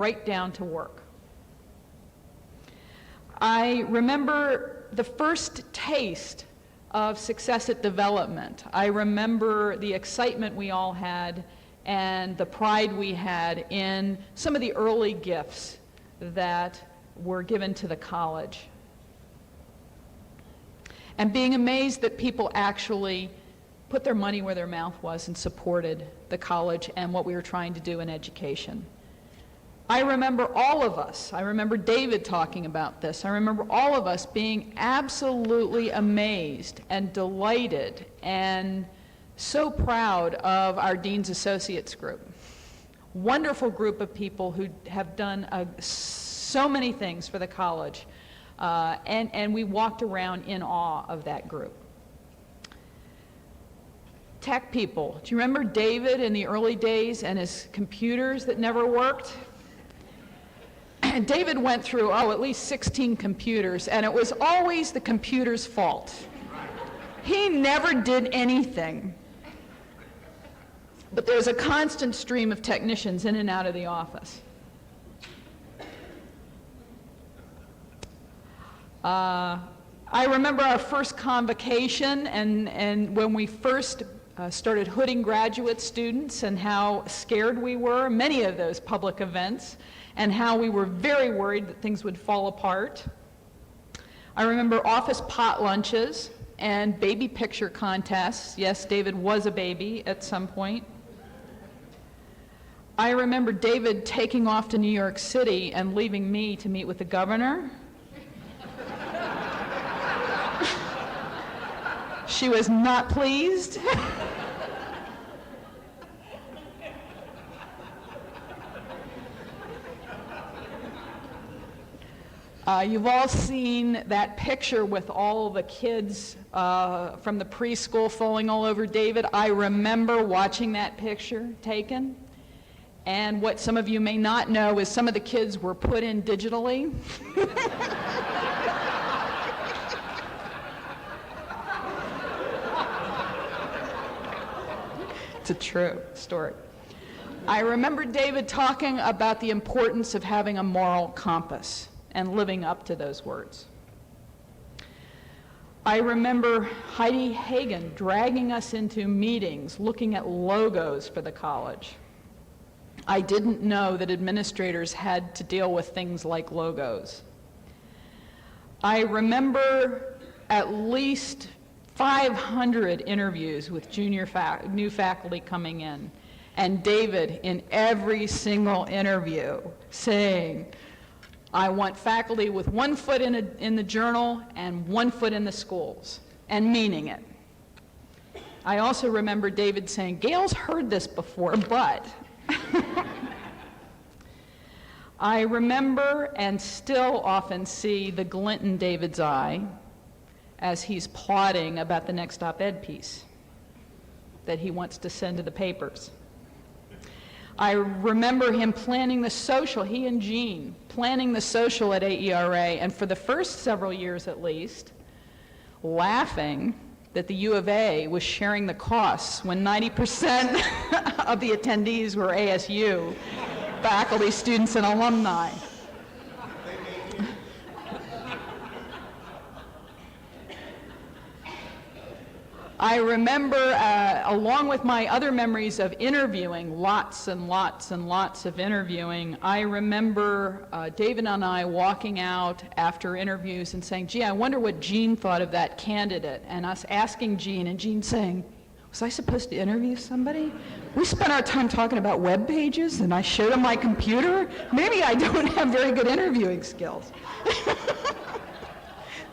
right down to work. I remember the first taste of success at development. I remember the excitement we all had and the pride we had in some of the early gifts that were given to the college. And being amazed that people actually put their money where their mouth was and supported the college and what we were trying to do in education. I remember all of us, I remember David talking about this, I remember all of us being absolutely amazed and delighted and so proud of our Dean's Associates group. Wonderful group of people who have done so many things for the college, and we walked around in awe of that group. Tech people, do you remember David in the early days and his computers that never worked? And David went through, at least 16 computers, and it was always the computer's fault. He never did anything. But there's a constant stream of technicians in and out of the office. I remember our first convocation and when we first started hooding graduate students and how scared we were, many of those public events, and how we were very worried that things would fall apart. I remember office pot lunches and baby picture contests. Yes, David was a baby at some point. I remember David taking off to New York City and leaving me to meet with the governor. She was not pleased. You've all seen that picture with all the kids from the preschool falling all over David. I remember watching that picture taken. And what some of you may not know is some of the kids were put in digitally. It's a true story. I remember David talking about the importance of having a moral compass and living up to those words. I remember Heidi Hagen dragging us into meetings looking at logos for the college. I didn't know that administrators had to deal with things like logos. I remember at least 500 interviews with new faculty coming in, and David in every single interview saying, I want faculty with 1 foot in the journal and 1 foot in the schools, and meaning it. I also remember David saying, Gail's heard this before, but. I remember and still often see the glint in David's eye as he's plotting about the next op-ed piece that he wants to send to the papers. I remember him planning the social, he and Jean, planning the social at AERA, and for the first several years at least, laughing that the U of A was sharing the costs when 90% of the attendees were ASU, faculty, students, and alumni. I remember, along with my other memories of interviewing, lots and lots and lots of interviewing, I remember David and I walking out after interviews and saying, gee, I wonder what Jean thought of that candidate, and us asking Jean, and Jean saying, was I supposed to interview somebody? We spent our time talking about web pages, and I showed him my computer. Maybe I don't have very good interviewing skills.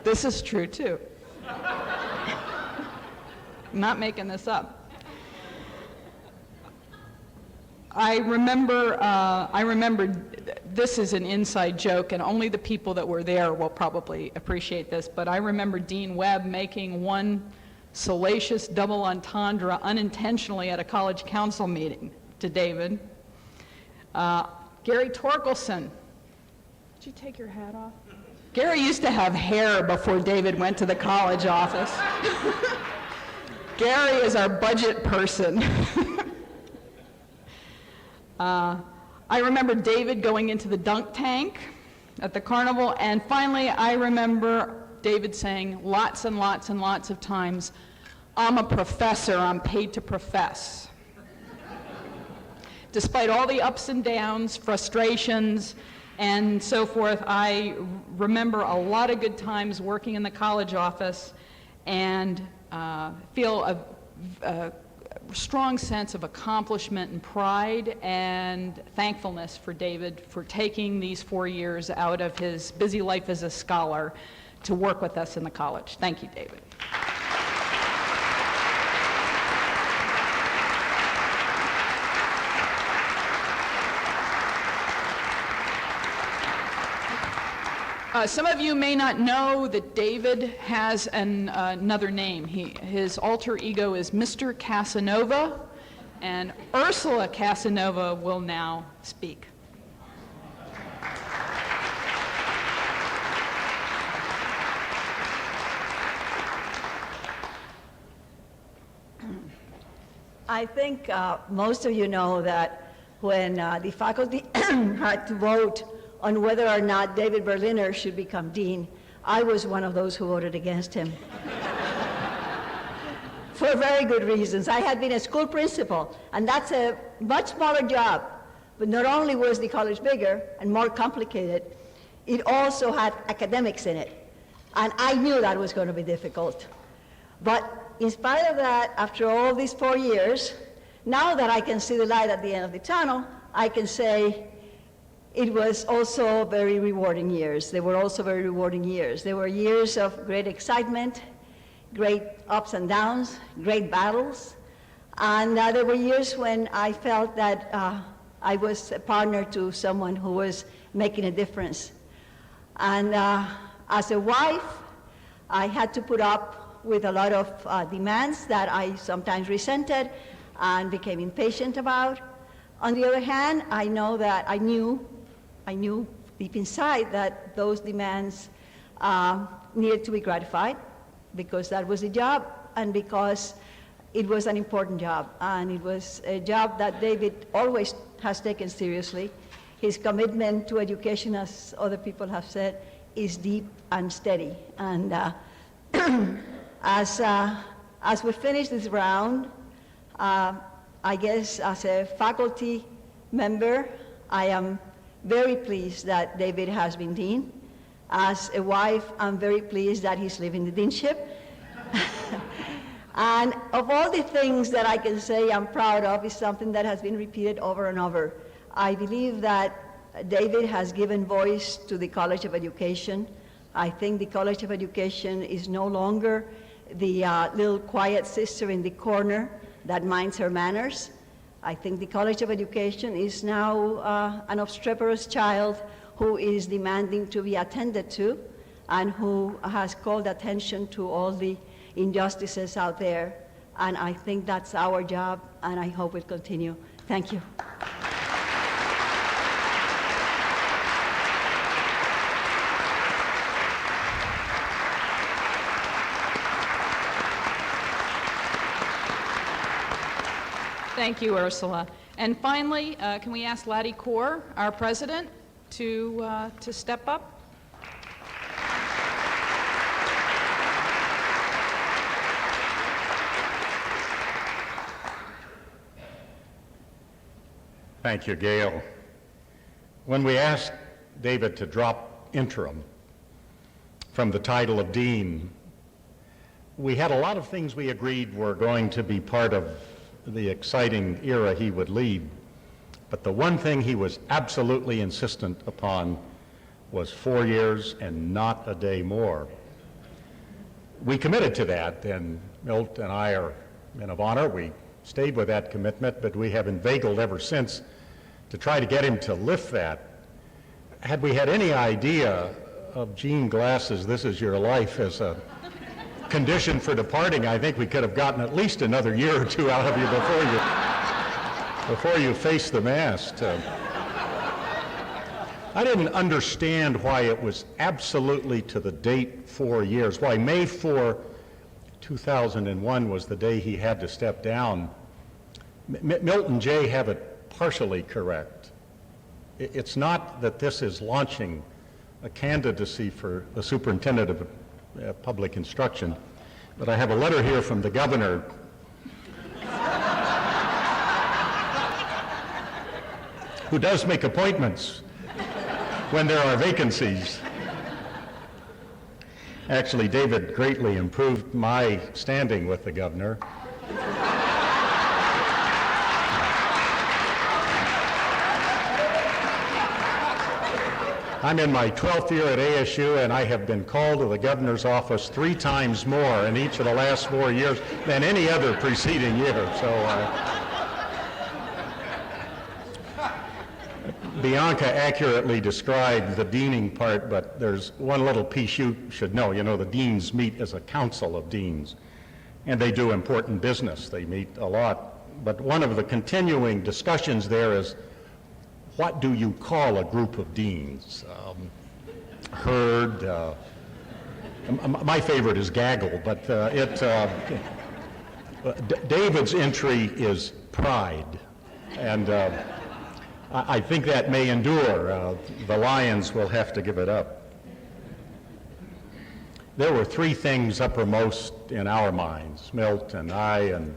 This is true, too. I'm not making this up. I remember this is an inside joke, and only the people that were there will probably appreciate this, but I remember Dean Webb making one salacious double entendre unintentionally at a college council meeting to David. Gary Torkelson. Did you take your hat off? Gary used to have hair before David went to the college office. Gary is our budget person. I remember David going into the dunk tank at the carnival, and finally I remember David saying lots and lots and lots of times, "I'm a professor, I'm paid to profess." Despite all the ups and downs, frustrations, and so forth, I remember a lot of good times working in the college office and feel a strong sense of accomplishment and pride and thankfulness for David for taking these 4 years out of his busy life as a scholar to work with us in the college. Thank you, David. Some of you may not know that David has another name. His alter ego is Mr. Casanova, and Ursula Casanova will now speak. I think most of you know that when the faculty had to vote on whether or not David Berliner should become dean, I was one of those who voted against him. For very good reasons. I had been a school principal, and that's a much smaller job. But not only was the college bigger and more complicated, it also had academics in it. And I knew that was going to be difficult. But in spite of that, after all these 4 years, now that I can see the light at the end of the tunnel, I can say it was also very rewarding years. They were also very rewarding years. They were years of great excitement, great ups and downs, great battles. And there were years when I felt that I was a partner to someone who was making a difference. And as a wife, I had to put up with a lot of demands that I sometimes resented and became impatient about. On the other hand, I knew deep inside that those demands needed to be gratified because that was a job and because it was an important job. And it was a job that David always has taken seriously. His commitment to education, as other people have said, is deep and steady. And as we finish this round, I guess as a faculty member, I am very pleased that David has been dean. As a wife, I'm very pleased that he's leaving the deanship. And of all the things that I can say I'm proud of is something that has been repeated over and over. I believe that David has given voice to the College of Education. I think the College of Education is no longer the little quiet sister in the corner that minds her manners. I think the College of Education is now an obstreperous child who is demanding to be attended to and who has called attention to all the injustices out there. And I think that's our job, and I hope it continue. Thank you. Thank you, Ursula. And finally, can we ask Laddie Kaur, our president, to step up? Thank you, Gail. When we asked David to drop interim from the title of dean, we had a lot of things we agreed were going to be part of the exciting era he would lead. But the one thing he was absolutely insistent upon was 4 years and not a day more. We committed to that, and Milt and I are men of honor. We stayed with that commitment, but we have inveigled ever since to try to get him to lift that. Had we had any idea of Jean Glass's "This Is Your Life" as a condition for departing, I think we could have gotten at least another year or two out of you before you face the mast. I didn't understand why it was absolutely to the date 4 years, why May 4, 2001 was the day he had to step down. Milton J. have it partially correct. It's not that this is launching a candidacy for the superintendent of public instruction, but I have a letter here from the governor who does make appointments when there are vacancies. Actually, David greatly improved my standing with the governor. I'm in my 12th year at ASU, and I have been called to the governor's office 3 times more in each of the last 4 years than any other preceding year. So Bianca accurately described the deaning part, but there's one little piece you should know. You know, the deans meet as a council of deans, and they do important business. They meet a lot. But one of the continuing discussions there is, what do you call a group of deans? Herd, my favorite is gaggle, but David's entry is pride, and I think that may endure. The Lions will have to give it up. There were 3 things uppermost in our minds, Milt and I and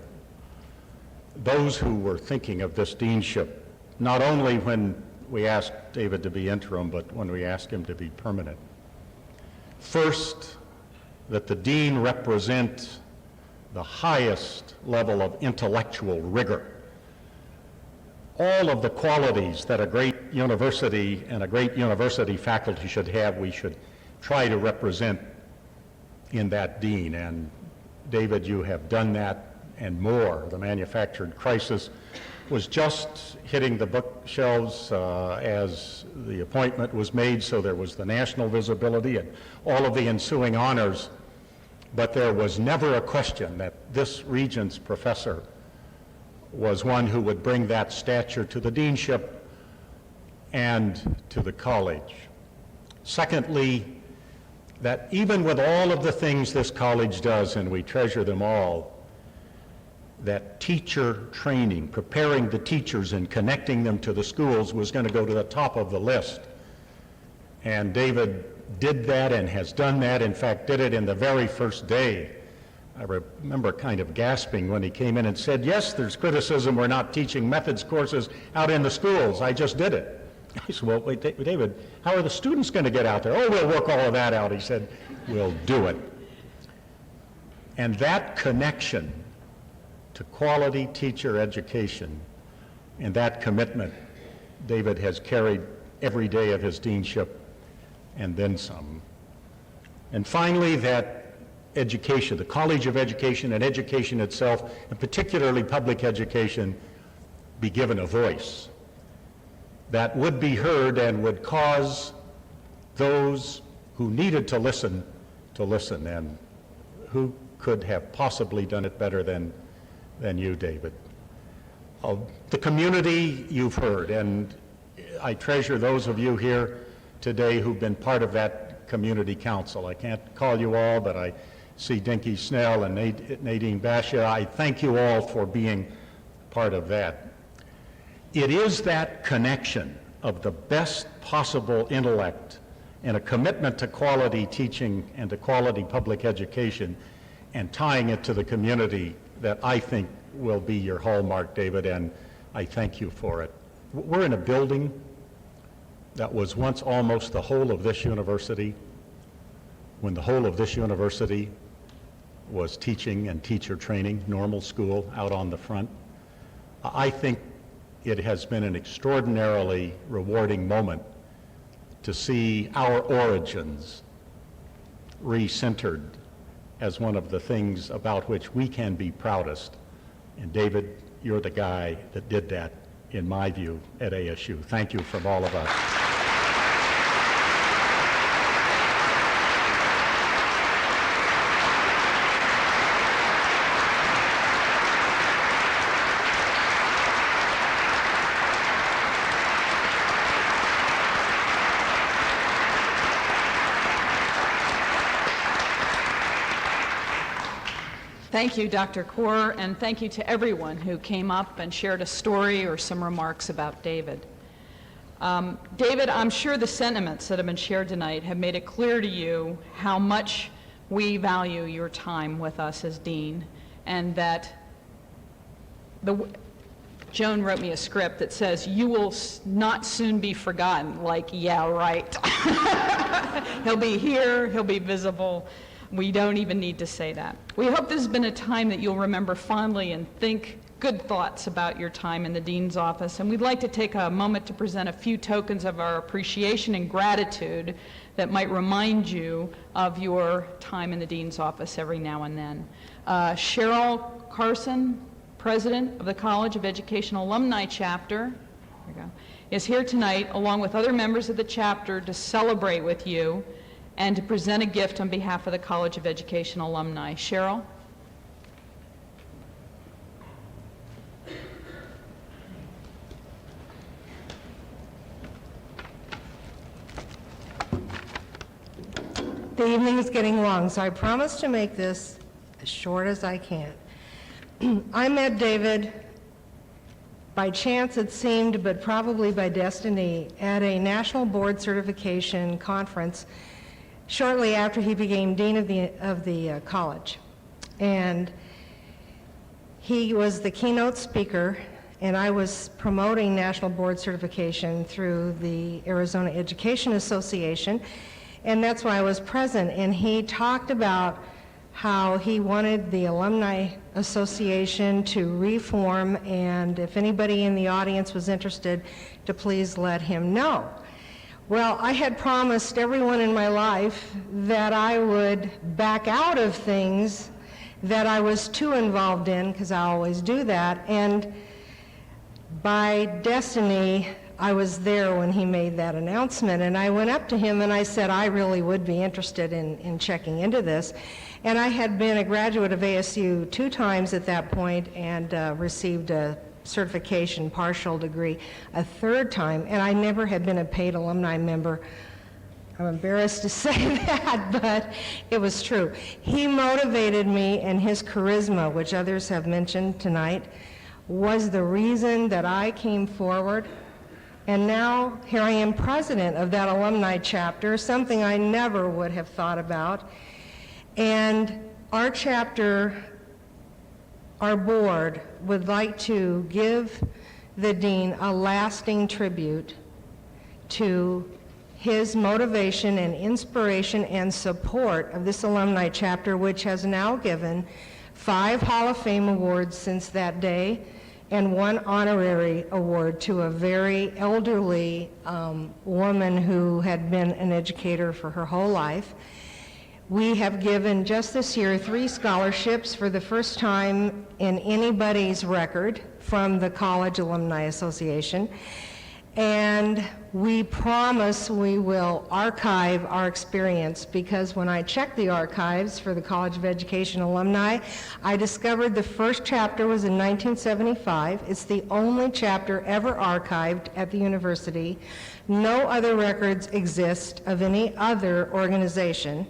those who were thinking of this deanship, not only when we asked David to be interim, but when we asked him to be permanent. First, that the dean represent the highest level of intellectual rigor. All of the qualities that a great university and a great university faculty should have, we should try to represent in that dean. And David, you have done that and more. The manufactured crisis was just hitting the bookshelves as the appointment was made, so there was the national visibility and all of the ensuing honors. But there was never a question that this Regents professor was one who would bring that stature to the deanship and to the college. Secondly, that even with all of the things this college does, and we treasure them all, that teacher training, preparing the teachers and connecting them to the schools was going to go to the top of the list. And David did that and has done that, in fact, did it in the very first day. I remember kind of gasping when he came in and said, yes, there's criticism we're not teaching methods courses out in the schools. I just did it. I said, well, wait, David, how are the students going to get out there? Oh, we'll work all of that out. He said, we'll do it. And that connection to quality teacher education and that commitment David has carried every day of his deanship and then some. And finally, that education, the College of Education and education itself, and particularly public education, be given a voice that would be heard and would cause those who needed to listen, and who could have possibly done it better than you, David. The community you've heard, and I treasure those of you here today who've been part of that community council. I can't call you all, but I see Dinky Snell and Nadine Basha. I thank you all for being part of that. It is that connection of the best possible intellect and a commitment to quality teaching and to quality public education and tying it to the community that I think will be your hallmark, David, and I thank you for it. We're in a building that was once almost the whole of this university, when the whole of this university was teaching and teacher training, normal school out on the front. I think it has been an extraordinarily rewarding moment to see our origins re-centered as one of the things about which we can be proudest. And David, you're the guy that did that, in my view, at ASU. Thank you from all of us. Thank you, Dr. Kaur, and thank you to everyone who came up and shared a story or some remarks about David. David, I'm sure the sentiments that have been shared tonight have made it clear to you how much we value your time with us as dean, and that Joan wrote me a script that says, you will not soon be forgotten, like, yeah, right. He'll be here, he'll be visible. We don't even need to say that. We hope this has been a time that you'll remember fondly and think good thoughts about your time in the dean's office. And we'd like to take a moment to present a few tokens of our appreciation and gratitude that might remind you of your time in the dean's office every now and then. Cheryl Carson, President of the College of Education Alumni Chapter, there we go, is here tonight along with other members of the chapter to celebrate with you and to present a gift on behalf of the College of Education alumni. Cheryl? The evening is getting long, so I promise to make this as short as I can. I met David by chance, it seemed, but probably by destiny, at a national board certification conference shortly after he became dean of the college. And he was the keynote speaker, and I was promoting national board certification through the Arizona Education Association, and that's why I was present. And he talked about how he wanted the Alumni Association to reform, and if anybody in the audience was interested, to please let him know. Well, I had promised everyone in my life that I would back out of things that I was too involved in, because I always do that, and by destiny, I was there when he made that announcement, and I went up to him and I said I really would be interested in checking into this. And I had been a graduate of ASU 2 times at that point and received a certification partial degree a 3rd time, and I never had been a paid alumni member. I'm embarrassed to say that, but it was true. He motivated me, and his charisma, which others have mentioned tonight, was the reason that I came forward. And now here I am, president of that alumni chapter, something I never would have thought about. And our chapter, our board, would like to give the dean a lasting tribute to his motivation and inspiration and support of this alumni chapter, which has now given 5 Hall of Fame awards since that day, and 1 honorary award to a very elderly woman who had been an educator for her whole life. We have given just this year 3 scholarships for the first time in anybody's record from the College Alumni Association. And we promise we will archive our experience, because when I checked the archives for the College of Education alumni, I discovered the first chapter was in 1975. It's the only chapter ever archived at the university. No other records exist of any other organization.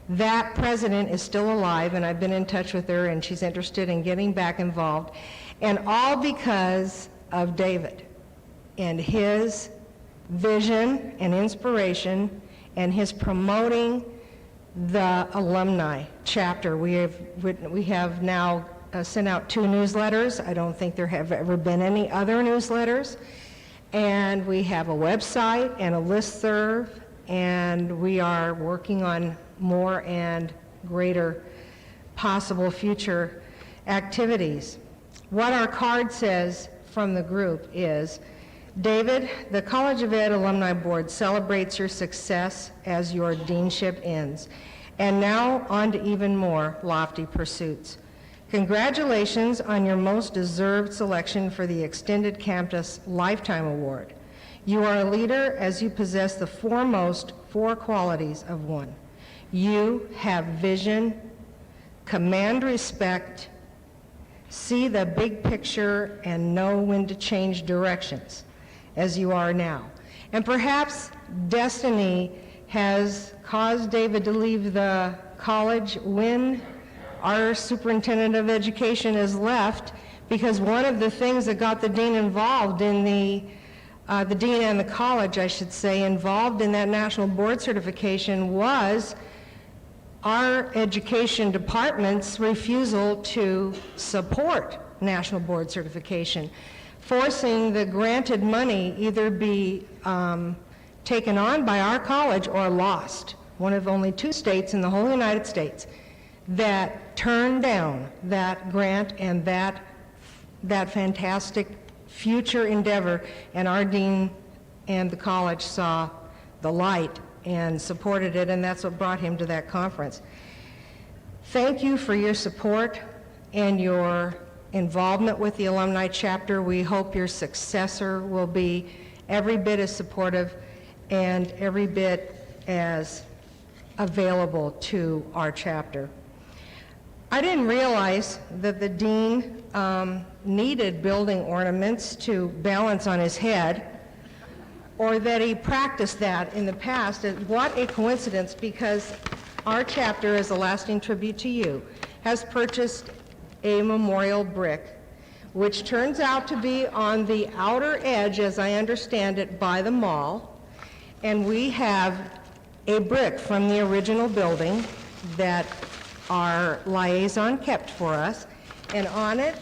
That president is still alive, and I've been in touch with her, and she's interested in getting back involved, and all because of David and his vision and inspiration and his promoting the alumni chapter. We have now sent out 2 newsletters. I don't think there have ever been any other newsletters. And we have a website and a listserv, and we are working on more and greater possible future activities. What our card says from the group is, David, the College of Ed Alumni Board celebrates your success as your deanship ends. And now on to even more lofty pursuits. Congratulations on your most deserved selection for the Extended Campus Lifetime Award. You are a leader as you possess the foremost 4 qualities of one. You have vision, command respect, see the big picture, and know when to change directions, as you are now. And perhaps destiny has caused David to leave the college when our superintendent of education has left, because one of the things that got the dean involved in the the dean and the college, I should say, involved in that national board certification was our education department's refusal to support national board certification, forcing the granted money either be taken on by our college or lost. One of only 2 states in the whole United States that turned down that grant and that fantastic future endeavor, and our dean and the college saw the light and supported it, and that's what brought him to that conference. Thank you for your support and your involvement with the alumni chapter. We hope your successor will be every bit as supportive and every bit as available to our chapter. I didn't realize that the dean needed building ornaments to balance on his head, or that he practiced that in the past. What a coincidence, because our chapter, as a lasting tribute to you, has purchased a memorial brick, which turns out to be on the outer edge, as I understand it, by the mall. And we have a brick from the original building that our liaison kept for us, and on it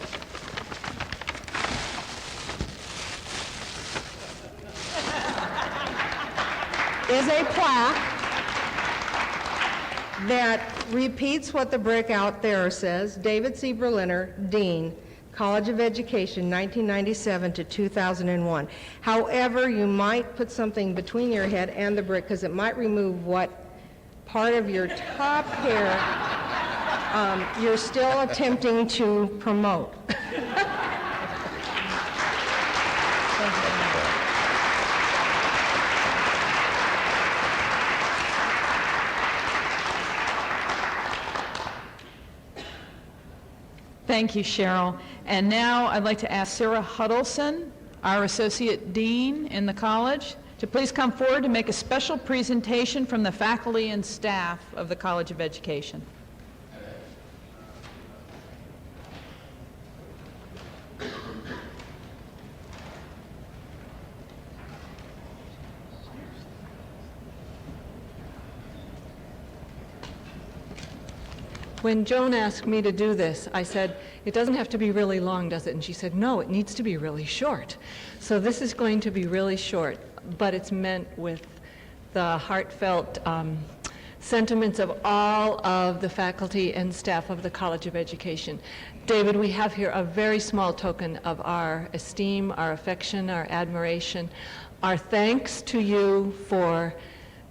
is a plaque that repeats what the brick out there says: David C. Berliner, Dean, College of Education, 1997 to 2001. However, you might put something between your head and the brick, because it might remove what part of your top hair you're still attempting to promote. Thank you, Cheryl. And now I'd like to ask Sarah Huddleston, our Associate Dean in the college, to please come forward to make a special presentation from the faculty and staff of the College of Education. When Joan asked me to do this, I said, it doesn't have to be really long, does it? And she said, no, it needs to be really short. So this is going to be really short, but it's meant with the heartfelt sentiments of all of the faculty and staff of the College of Education. David, we have here a very small token of our esteem, our affection, our admiration, our thanks to you for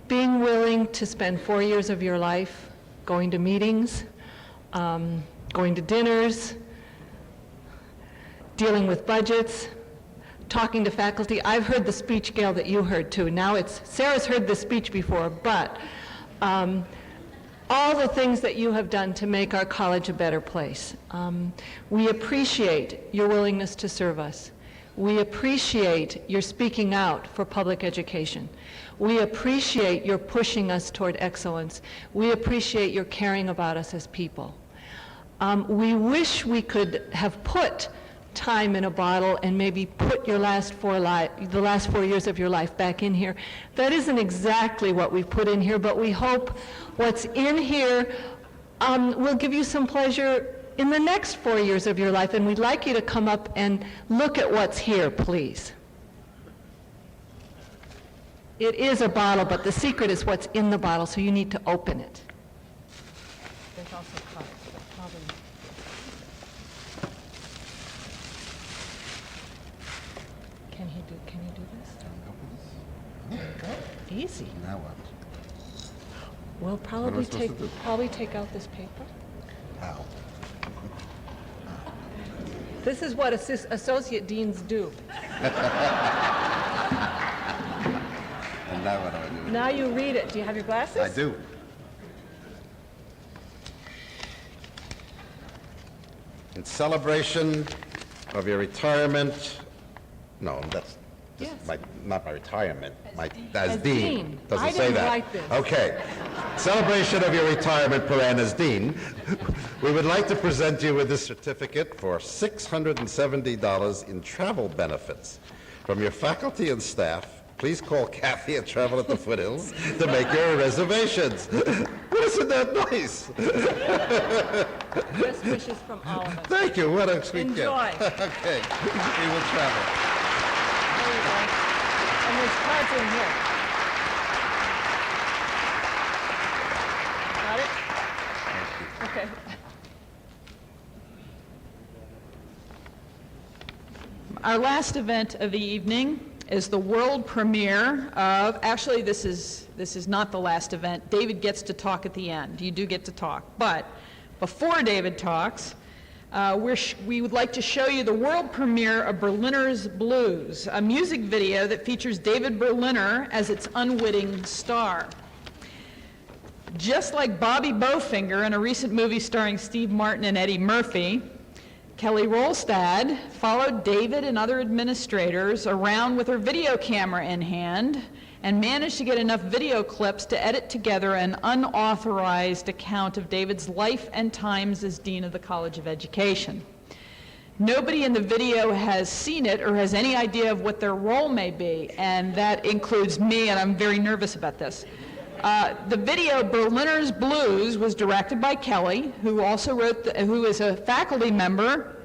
being willing to spend 4 years of your life going to meetings, going to dinners, dealing with budgets, talking to faculty. I've heard the speech, Gail, that you heard too. Now Sarah's heard this speech before, but all the things that you have done to make our college a better place. We appreciate your willingness to serve us. We appreciate your speaking out for public education. We appreciate your pushing us toward excellence. We appreciate your caring about us as people. We wish we could have put time in a bottle and maybe put your the last 4 years of your life back in here. That isn't exactly what we've put in here, but we hope what's in here will give you some pleasure in the next 4 years of your life, and we'd like you to come up and look at what's here, please. It is a bottle, but the secret is what's in the bottle, so you need to open it. There's also cards, but probably. Can you do this? There you go. Easy. Now what? We'll What are we supposed to do? probably take out this paper. How? This is what associate deans do. And now what do I do? Now you read it. Do you have your glasses? I do. In celebration of your retirement, no, that's Yes. not my retirement, as As dean. dean. Doesn't I say didn't that. write this. Okay. Celebration of your retirement, Paran, as dean, we would like to present you with this certificate for $670 in travel benefits From your faculty and staff, please call Kathy and Travel at the Foothills to make your reservations. Isn't that nice? Best wishes from all of us. Thank you. What a sweet gift. Enjoy. Okay. We will travel. There you go. And there's cards in here. Got it? Okay. Our last event of the evening is the world premiere of, actually this is not the last event. David gets to talk at the end. You do get to talk. But before David talks, we would like to show you the world premiere of Berliner's Blues, a music video that features David Berliner as its unwitting star. Just like Bobby Bowfinger in a recent movie starring Steve Martin and Eddie Murphy, Kelly Rolstad followed David and other administrators around with her video camera in hand and managed to get enough video clips to edit together an unauthorized account of David's life and times as Dean of the College of Education. Nobody in the video has seen it or has any idea of what their role may be, and that includes me, and I'm very nervous about this. The video, Berliner's Blues, was directed by Kelly, who also who is a faculty member.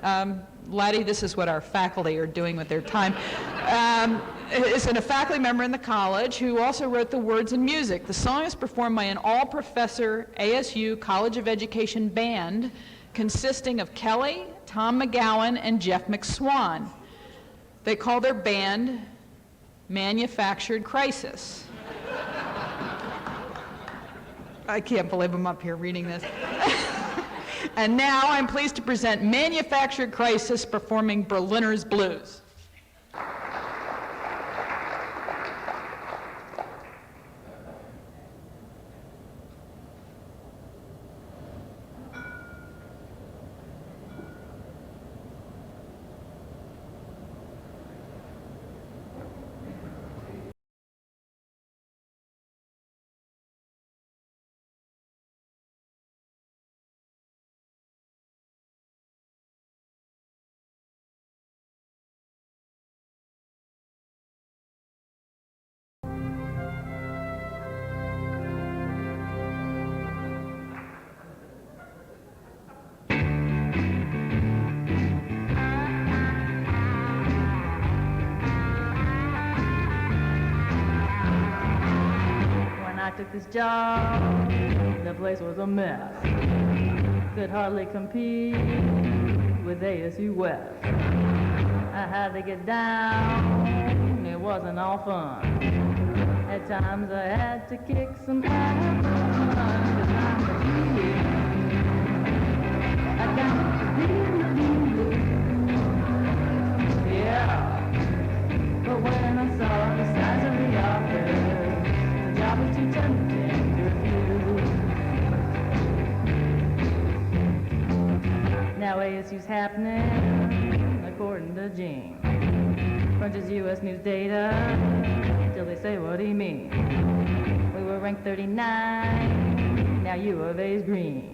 Laddie, this is what our faculty are doing with their time. Is a faculty member in the college who also wrote the words and music. The song is performed by an all-professor ASU College of Education band consisting of Kelly, Tom McGowan, and Jeff McSwan. They call their band Manufactured Crisis. I can't believe I'm up here reading this. And now I'm pleased to present Manufactured Crisis performing Berliner's Blues. I took this job, the place was a mess. Could hardly compete with ASU West. I had to get down, it wasn't all fun. At times I had to kick some ass, 'cause I'm the deal. I got the deal. Yeah. But when I saw the size of the office, the job was too tempting to refuse. Now ASU's happening, according to Gene. Crunches U.S. News data, till they say what he means. We were ranked 39, now U of A's green.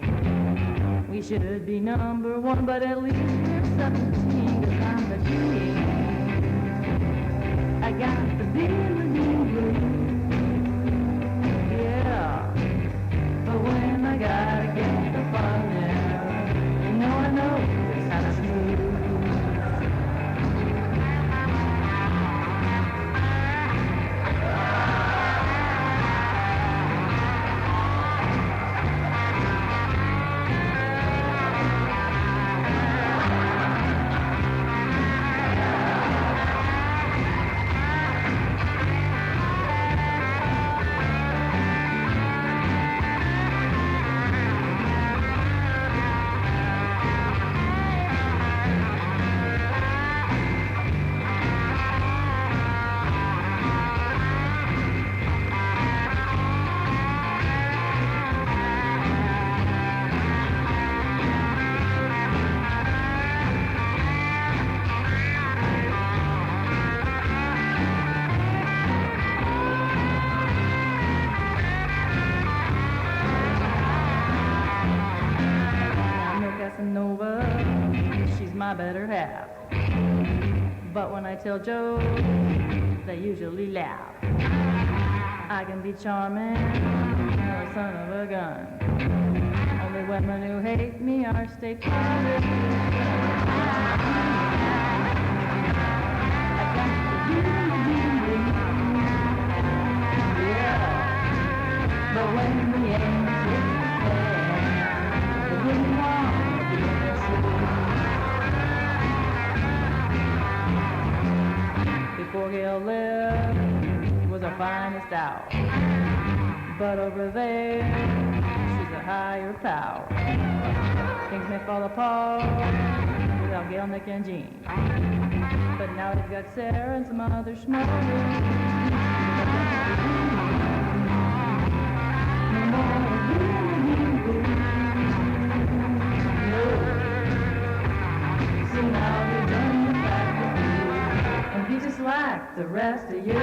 We should be number one, but at least we're 17, 'cause I'm the king. I got the deal, yeah. But when I gotta get the fun now, you know I know just how to smooth. She's my better half. But when I tell jokes, they usually laugh. I can be charming, a son of a gun. Only women who hate me are state fathers. But when the angels they wouldn't want to be in the before Gail lived, was the finest owl. But over there, she's a higher power. Things may fall apart without Gail, Nick, and Jean. But now we've got Sarah and some other schmoes. So now you're done back with you, and be just like the rest of you.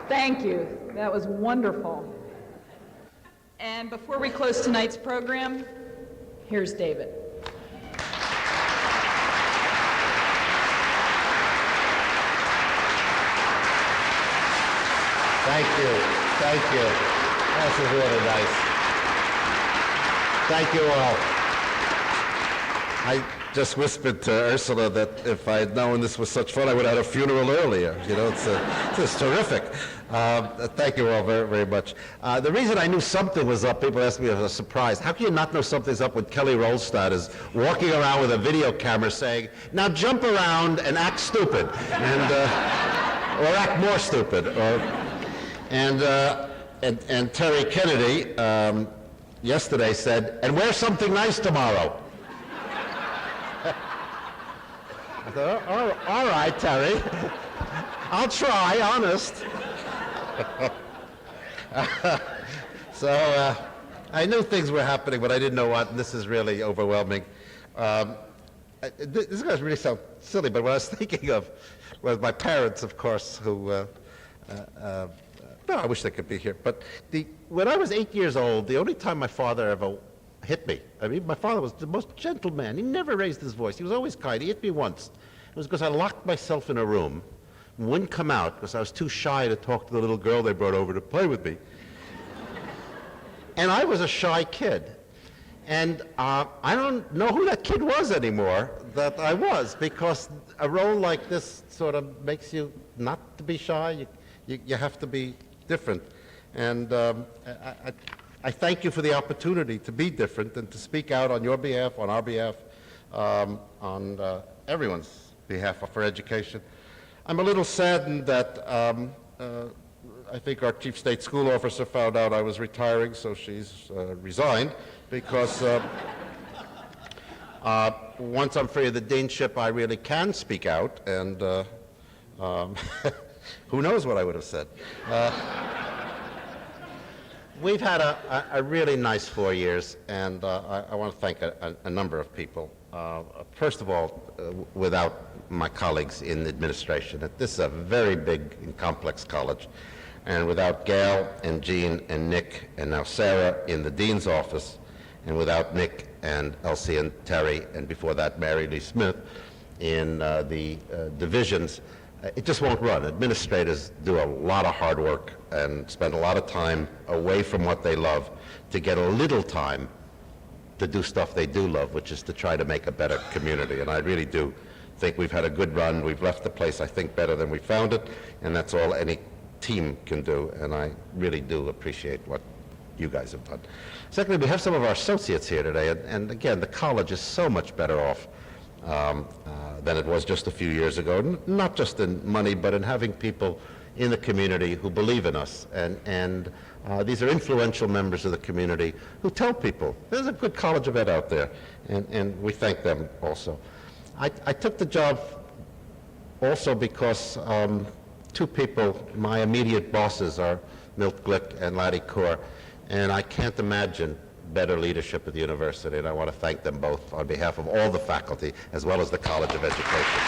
Thank you. That was wonderful. And before we close tonight's program, here's David. Thank you. Thank you. This is really nice. Thank you all. I just whispered to Ursula that if I had known this was such fun, I would have had a funeral earlier. You know, it's terrific. Thank you all very, very much. The reason I knew something was up, people asked me as a surprise, how can you not know something's up when Kelly Rolstad is walking around with a video camera saying, now jump around and act stupid, and or act more stupid, and Terry Kennedy yesterday said, and wear something nice tomorrow. I thought, oh, all right, Terry. I'll try, honest. So I knew things were happening, but I didn't know what, and this is really overwhelming. This is going to really sound silly, but what I was thinking of was my parents, of course, who, no, I wish they could be here, but when I was 8 years old, the only time my father ever hit me. I mean, my father was the most gentle man. He never raised his voice. He was always kind. He hit me once. It was because I locked myself in a room and wouldn't come out because I was too shy to talk to the little girl they brought over to play with me. And I was a shy kid. And I don't know who that kid was anymore that I was, because a role like this sort of makes you not to be shy. You have to be different. And I thank you for the opportunity to be different and to speak out on your behalf, on our behalf, on everyone's behalf for education. I'm a little saddened that I think our chief state school officer found out I was retiring, so she's resigned, because once I'm free of the deanship, I really can speak out, and who knows what I would have said. We've had a really nice 4 years, and I want to thank a number of people. First of all, without my colleagues in the administration, this is a very big and complex college, and without Gail and Jean and Nick and now Sarah in the dean's office, and without Nick and Elsie and Terry, and before that Mary Lee Smith in the divisions, it just won't run. Administrators do a lot of hard work and spend a lot of time away from what they love to get a little time to do stuff they do love, which is to try to make a better community. And I really do think we've had a good run. We've left the place, I think, better than we found it, and that's all any team can do, and I really do appreciate what you guys have done. Secondly, we have some of our associates here today, and again, the college is so much better off than it was just a few years ago, not just in money, but in having people in the community who believe in us. And these are influential members of the community who tell people, there's a good College of Ed out there, and we thank them also. I took the job also because two people, my immediate bosses, are Milt Glick and Laddie Kaur, and I can't imagine better leadership at the university, and I want to thank them both on behalf of all the faculty as well as the College of Education.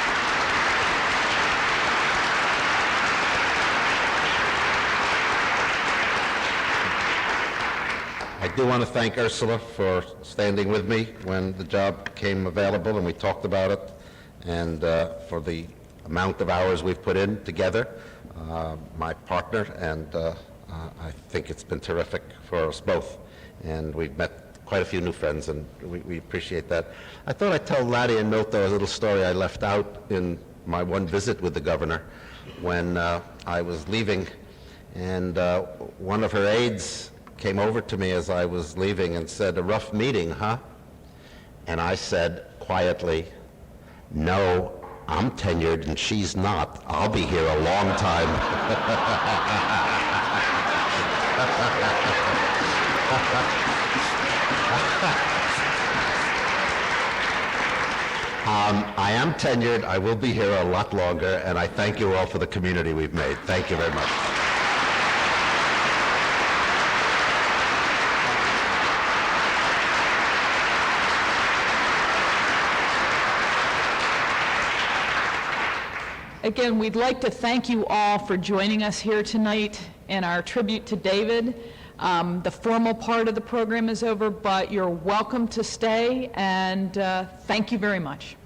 I do want to thank Ursula for standing with me when the job came available and we talked about it, and for the amount of hours we've put in together, my partner, and I think it's been terrific for us both. And we've met quite a few new friends, and we appreciate that. I thought I'd tell Laddie and Milt, though, a little story I left out in my one visit with the governor when I was leaving, and one of her aides came over to me as I was leaving and said, "A rough meeting, huh?" And I said quietly, "No, I'm tenured and she's not. I'll be here a long time." I am tenured. I will be here a lot longer, and I thank you all for the community we've made. Thank you very much. Again, we'd like to thank you all for joining us here tonight in our tribute to David. The formal part of the program is over, but you're welcome to stay, and thank you very much.